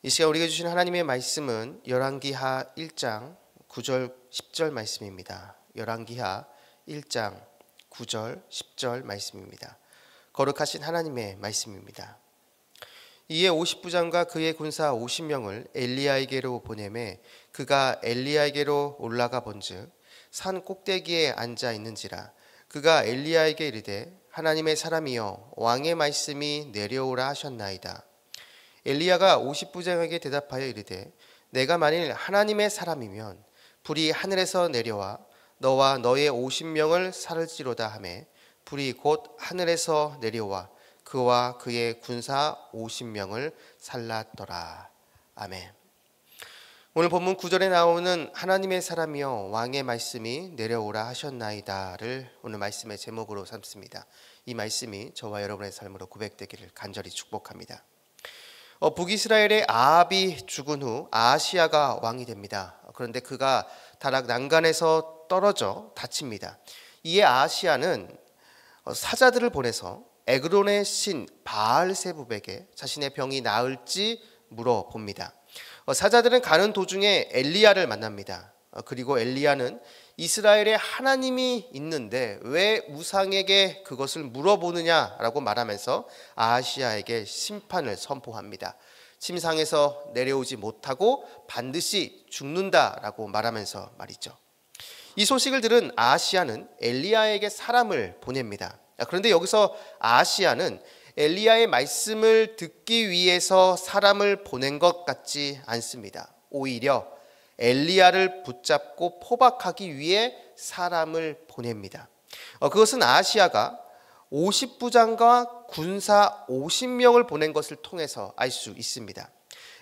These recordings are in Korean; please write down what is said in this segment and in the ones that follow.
이 시간 우리에게 주신 하나님의 말씀은 열왕기하 1장 9절 10절 말씀입니다. 열왕기하 1장 9절 10절 말씀입니다. 거룩하신 하나님의 말씀입니다. 이에 50부장과 그의 군사 50명을 엘리야에게로 보내매 그가 엘리야에게로 올라가 본즉 산 꼭대기에 앉아 있는지라. 그가 엘리야에게 이르되 하나님의 사람이여 왕의 말씀이 내려오라 하셨나이다. 엘리야가 50부장에게 대답하여 이르되 내가 만일 하나님의 사람이면 불이 하늘에서 내려와 너와 너의 50명을 살을지로다 하매 불이 곧 하늘에서 내려와 그와 그의 군사 50명을 살랐더라. 아멘. 오늘 본문 9절에 나오는 하나님의 사람이여 왕의 말씀이 내려오라 하셨나이다를 오늘 말씀의 제목으로 삼습니다. 이 말씀이 저와 여러분의 삶으로 고백되기를 간절히 축복합니다. 북이스라엘의 아합이 죽은 후 아하시야가 왕이 됩니다. 그런데 그가 다락 난간에서 떨어져 다칩니다. 이에 아하시야는 사자들을 보내서 에그론의 신 바알세붑에게 자신의 병이 나을지 물어봅니다. 사자들은 가는 도중에 엘리야를 만납니다. 그리고 엘리야는 이스라엘에 하나님이 있는데 왜 우상에게 그것을 물어보느냐라고 말하면서 아하시야에게 심판을 선포합니다. 침상에서 내려오지 못하고 반드시 죽는다라고 말하면서 말이죠. 이 소식을 들은 아하시야는 엘리야에게 사람을 보냅니다. 그런데 여기서 아하시야는 엘리야의 말씀을 듣기 위해서 사람을 보낸 것 같지 않습니다. 오히려 엘리야를 붙잡고 포박하기 위해 사람을 보냅니다. 그것은 아하시야가 50부장과 군사 50명을 보낸 것을 통해서 알 수 있습니다.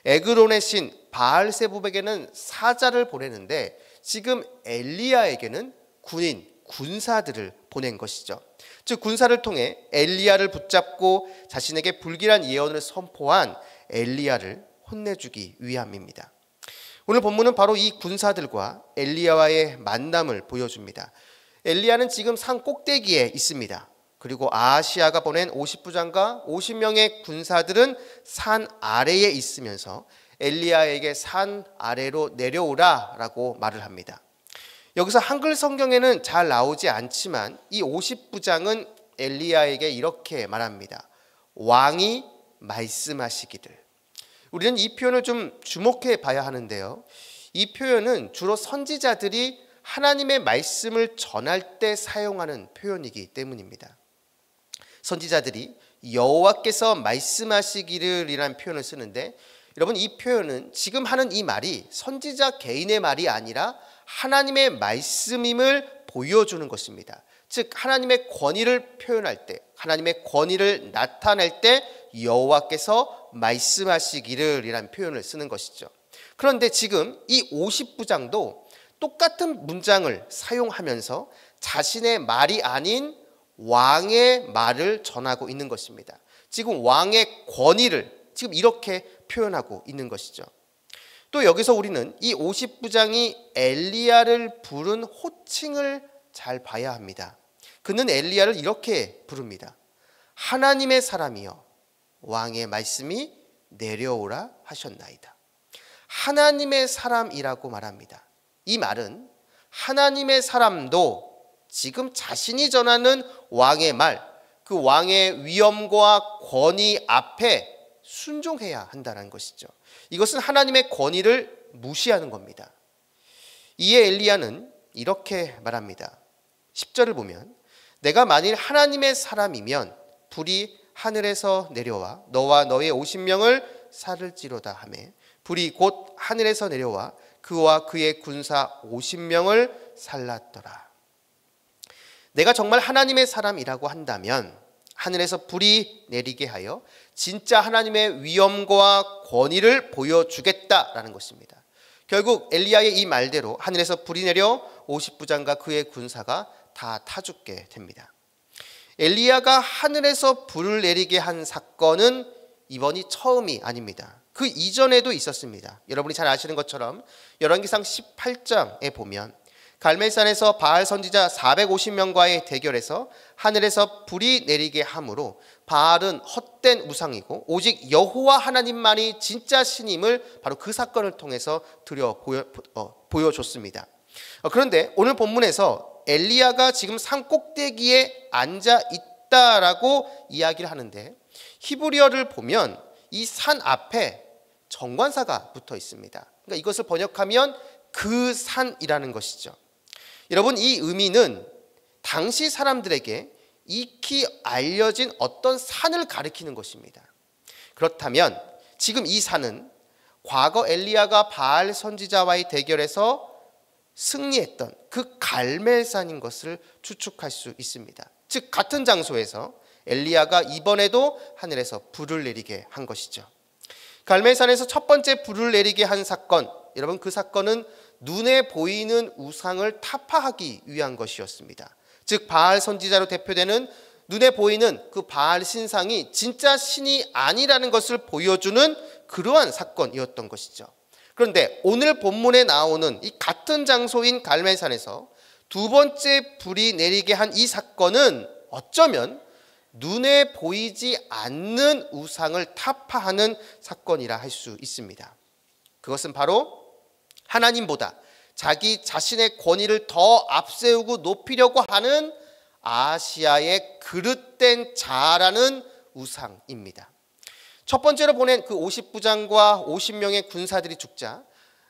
에그론의 신 바알세붑에게는 사자를 보내는데 지금 엘리야에게는 군사들을 보낸 것이죠. 즉 군사를 통해 엘리야를 붙잡고 자신에게 불길한 예언을 선포한 엘리야를 혼내주기 위함입니다. 오늘 본문은 바로 이 군사들과 엘리야와의 만남을 보여줍니다. 엘리야는 지금 산 꼭대기에 있습니다. 그리고 아하시야가 보낸 50부장과 50명의 군사들은 산 아래에 있으면서 엘리야에게 산 아래로 내려오라라고 말을 합니다. 여기서 한글 성경에는 잘 나오지 않지만 이 50부장은 엘리야에게 이렇게 말합니다. 왕이 말씀하시기를. 우리는 이 표현을 좀 주목해 봐야 하는데요. 이 표현은 주로 선지자들이 하나님의 말씀을 전할 때 사용하는 표현이기 때문입니다. 선지자들이 여호와께서 말씀하시기를 이라는 표현을 쓰는데 여러분 이 표현은 지금 하는 이 말이 선지자 개인의 말이 아니라 하나님의 말씀임을 보여주는 것입니다. 즉 하나님의 권위를 표현할 때 하나님의 권위를 나타낼 때 여호와께서 말씀하시기를 이라는 표현을 쓰는 것이죠. 그런데 지금 이 50부장도 똑같은 문장을 사용하면서 자신의 말이 아닌 왕의 말을 전하고 있는 것입니다. 지금 왕의 권위를 지금 이렇게 표현하고 있는 것이죠. 또 여기서 우리는 이 50부장이 엘리야를 부른 호칭을 잘 봐야 합니다. 그는 엘리야를 이렇게 부릅니다. 하나님의 사람이여 왕의 말씀이 내려오라 하셨나이다. 하나님의 사람이라고 말합니다. 이 말은 하나님의 사람도 지금 자신이 전하는 왕의 말, 그 왕의 위엄과 권위 앞에 순종해야 한다는 것이죠. 이것은 하나님의 권위를 무시하는 겁니다. 이에 엘리야는 이렇게 말합니다. 10절을 보면 내가 만일 하나님의 사람이면 불이 하늘에서 내려와 너와 너의 50명을 살을지로다 하매 불이 곧 하늘에서 내려와 그와 그의 군사 50명을 살랐더라. 내가 정말 하나님의 사람이라고 한다면 하늘에서 불이 내리게 하여 진짜 하나님의 위엄과 권위를 보여주겠다라는 것입니다. 결국 엘리야의 이 말대로 하늘에서 불이 내려 50부장과 그의 군사가 다 타죽게 됩니다. 엘리야가 하늘에서 불을 내리게 한 사건은 이번이 처음이 아닙니다. 그 이전에도 있었습니다. 여러분이 잘 아시는 것처럼 열왕기상 18장에 보면 갈멜산에서 바알 선지자 450명과의 대결에서 하늘에서 불이 내리게 함으로 바알은 헛된 우상이고 오직 여호와 하나님만이 진짜 신임을 바로 그 사건을 통해서 보여줬습니다. 그런데 오늘 본문에서 엘리야가 지금 산 꼭대기에 앉아 있다라고 이야기를 하는데, 히브리어를 보면 이 산 앞에 정관사가 붙어 있습니다. 그러니까 이것을 번역하면 그 산이라는 것이죠. 여러분, 이 의미는 당시 사람들에게 익히 알려진 어떤 산을 가리키는 것입니다. 그렇다면 지금 이 산은 과거 엘리야가 바알 선지자와의 대결에서 승리했던 그 갈멜산인 것을 추측할 수 있습니다. 즉 같은 장소에서 엘리야가 이번에도 하늘에서 불을 내리게 한 것이죠. 갈멜산에서 첫 번째 불을 내리게 한 사건, 여러분 그 사건은 눈에 보이는 우상을 타파하기 위한 것이었습니다. 즉 바알 선지자로 대표되는 눈에 보이는 그 바알 신상이 진짜 신이 아니라는 것을 보여주는 그러한 사건이었던 것이죠. 그런데 오늘 본문에 나오는 이 같은 장소인 갈멜산에서 두 번째 불이 내리게 한 이 사건은 어쩌면 눈에 보이지 않는 우상을 타파하는 사건이라 할 수 있습니다. 그것은 바로 하나님보다 자기 자신의 권위를 더 앞세우고 높이려고 하는 아시아의 그릇된 자라는 우상입니다. 첫 번째로 보낸 그 50부장과 50명의 군사들이 죽자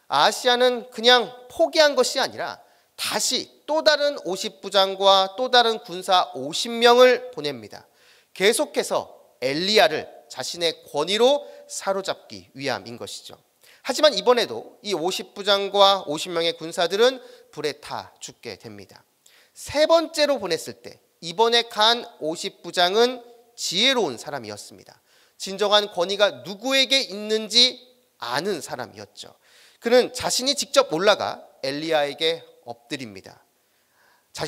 아시아는 그냥 포기한 것이 아니라 다시 또 다른 50부장과 또 다른 군사 50명을 보냅니다. 계속해서 엘리야를 자신의 권위로 사로잡기 위함인 것이죠. 하지만 이번에도 이 50부장과 50명의 군사들은 불에 타 죽게 됩니다. 세 번째로 보냈을 때 이번에 간 50부장은 지혜로운 사람이었습니다. 진정한 권위가 누구에게 있는지 아는 사람이었죠. 그는 자신이 직접 올라가 엘리야에게 엎드립니다.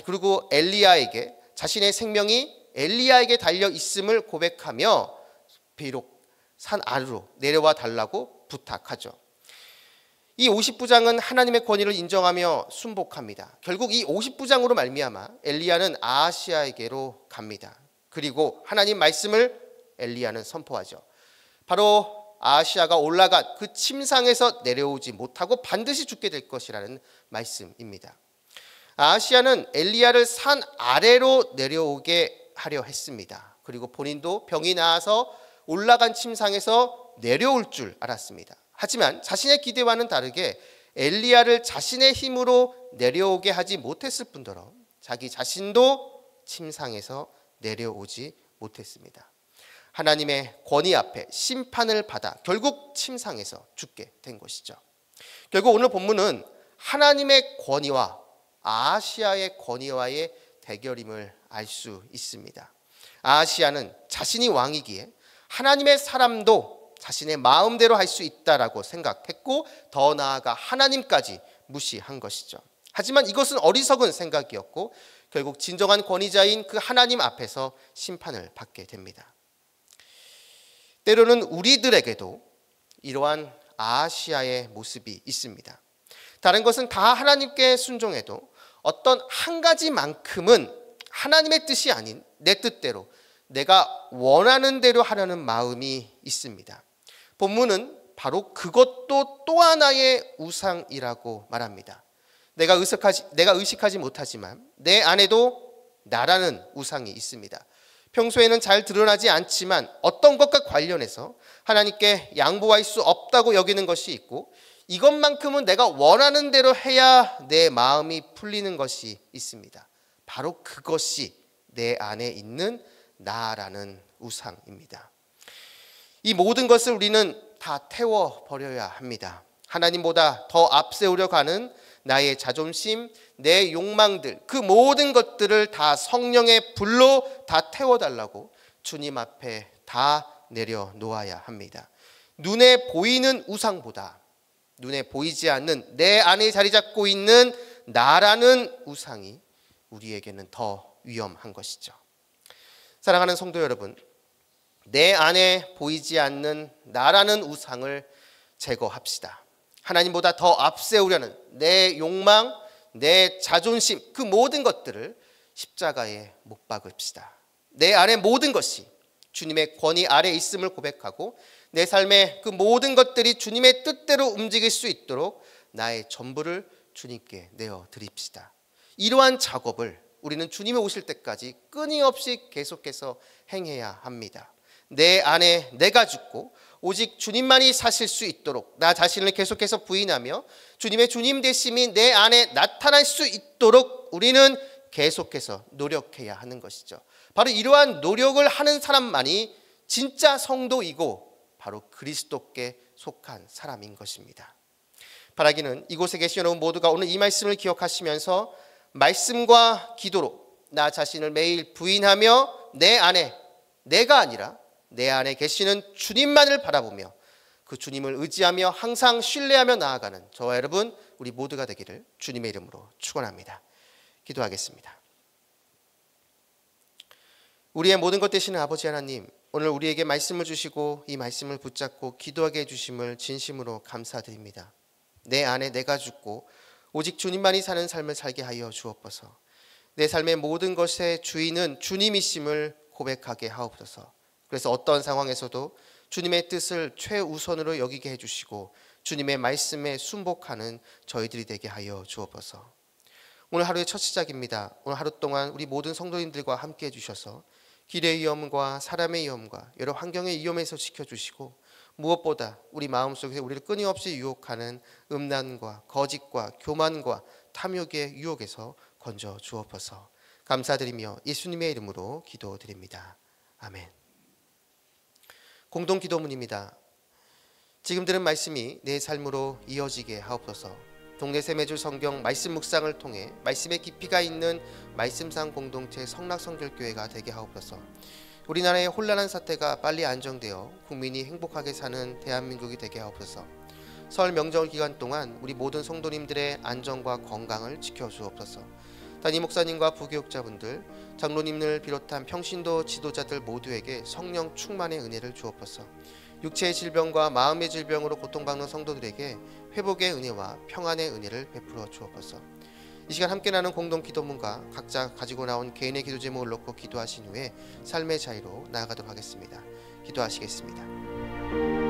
그리고 엘리야에게 자신의 생명이 엘리야에게 달려 있음을 고백하며 비록 산 아래로 내려와 달라고 부탁하죠. 이 50부장은 하나님의 권위를 인정하며 순복합니다. 결국 이 50부장으로 말미암아 엘리야는 아하시아에게로 갑니다. 그리고 하나님 말씀을 엘리야는 선포하죠. 바로 아하시아가 올라간 그 침상에서 내려오지 못하고 반드시 죽게 될 것이라는 말씀입니다. 아하시아는 엘리야를 산 아래로 내려오게 하려 했습니다. 그리고 본인도 병이 나아서 올라간 침상에서 내려올 줄 알았습니다. 하지만 자신의 기대와는 다르게 엘리야를 자신의 힘으로 내려오게 하지 못했을 뿐더러 자기 자신도 침상에서 내려오지 못했습니다. 하나님의 권위 앞에 심판을 받아 결국 침상에서 죽게 된 것이죠. 결국 오늘 본문은 하나님의 권위와 아하시아의 권위와의 대결임을 알 수 있습니다. 아하시아는 자신이 왕이기에 하나님의 사람도 자신의 마음대로 할 수 있다라고 생각했고 더 나아가 하나님까지 무시한 것이죠. 하지만 이것은 어리석은 생각이었고 결국 진정한 권위자인 그 하나님 앞에서 심판을 받게 됩니다. 때로는 우리들에게도 이러한 아하시아의 모습이 있습니다. 다른 것은 다 하나님께 순종해도 어떤 한 가지만큼은 하나님의 뜻이 아닌 내 뜻대로 내가 원하는 대로 하려는 마음이 있습니다. 본문은 바로 그것도 또 하나의 우상이라고 말합니다. 내가 의식하지 못하지만 내 안에도 나라는 우상이 있습니다. 평소에는 잘 드러나지 않지만 어떤 것과 관련해서 하나님께 양보할 수 없다고 여기는 것이 있고 이것만큼은 내가 원하는 대로 해야 내 마음이 풀리는 것이 있습니다. 바로 그것이 내 안에 있는 나라는 우상입니다. 이 모든 것을 우리는 다 태워버려야 합니다. 하나님보다 더 앞세우려고 하는 나의 자존심, 내 욕망들, 그 모든 것들을 다 성령의 불로 다 태워달라고 주님 앞에 다 내려놓아야 합니다. 눈에 보이는 우상보다 눈에 보이지 않는 내 안에 자리 잡고 있는 나라는 우상이 우리에게는 더 위험한 것이죠. 사랑하는 성도 여러분, 내 안에 보이지 않는 나라는 우상을 제거합시다. 하나님보다 더 앞세우려는 내 욕망, 내 자존심, 그 모든 것들을 십자가에 못 박읍시다. 내 안에 모든 것이 주님의 권위 아래 있음을 고백하고 내 삶의 그 모든 것들이 주님의 뜻대로 움직일 수 있도록 나의 전부를 주님께 내어 드립시다. 이러한 작업을 우리는 주님이 오실 때까지 끊임없이 계속해서 행해야 합니다. 내 안에 내가 죽고 오직 주님만이 사실 수 있도록 나 자신을 계속해서 부인하며 주님의 주님 되심이 내 안에 나타날 수 있도록 우리는 계속해서 노력해야 하는 것이죠. 바로 이러한 노력을 하는 사람만이 진짜 성도이고 바로 그리스도께 속한 사람인 것입니다. 바라기는 이곳에 계신 여러분 모두가 오늘 이 말씀을 기억하시면서 말씀과 기도로 나 자신을 매일 부인하며 내 안에 내가 아니라 내 안에 계시는 주님만을 바라보며 그 주님을 의지하며 항상 신뢰하며 나아가는 저와 여러분 우리 모두가 되기를 주님의 이름으로 축원합니다. 기도하겠습니다. 우리의 모든 것 되시는 아버지 하나님, 오늘 우리에게 말씀을 주시고 이 말씀을 붙잡고 기도하게 해주심을 진심으로 감사드립니다. 내 안에 내가 죽고 오직 주님만이 사는 삶을 살게 하여 주옵소서. 내 삶의 모든 것의 주인은 주님이심을 고백하게 하옵소서. 그래서 어떤 상황에서도 주님의 뜻을 최우선으로 여기게 해주시고 주님의 말씀에 순복하는 저희들이 되게 하여 주옵소서. 오늘 하루의 첫 시작입니다. 오늘 하루 동안 우리 모든 성도님들과 함께 해주셔서 길의 위험과 사람의 위험과 여러 환경의 위험에서 지켜주시고 무엇보다 우리 마음속에 우리를 끊임없이 유혹하는 음란과 거짓과 교만과 탐욕의 유혹에서 건져 주옵소서. 감사드리며 예수님의 이름으로 기도드립니다. 아멘. 공동 기도문입니다. 지금 들은 말씀이 내 삶으로 이어지게 하옵소서. 동네 세매줄 성경 말씀 묵상을 통해 말씀의 깊이가 있는 말씀상 공동체 성락성결교회가 되게 하옵소서. 우리나라의 혼란한 사태가 빨리 안정되어 국민이 행복하게 사는 대한민국이 되게 하옵소서. 설 명절 기간 동안 우리 모든 성도님들의 안전과 건강을 지켜주옵소서. 담임 목사님과 부교육자분들, 장로님을 비롯한 평신도 지도자들 모두에게 성령 충만의 은혜를 주옵소서. 육체의 질병과 마음의 질병으로 고통받는 성도들에게 회복의 은혜와 평안의 은혜를 베풀어 주옵소서. 이 시간 함께 나눈 공동 기도문과 각자 가지고 나온 개인의 기도 제목을 놓고 기도하신 후에 삶의 자유로 나아가도록 하겠습니다. 기도하시겠습니다.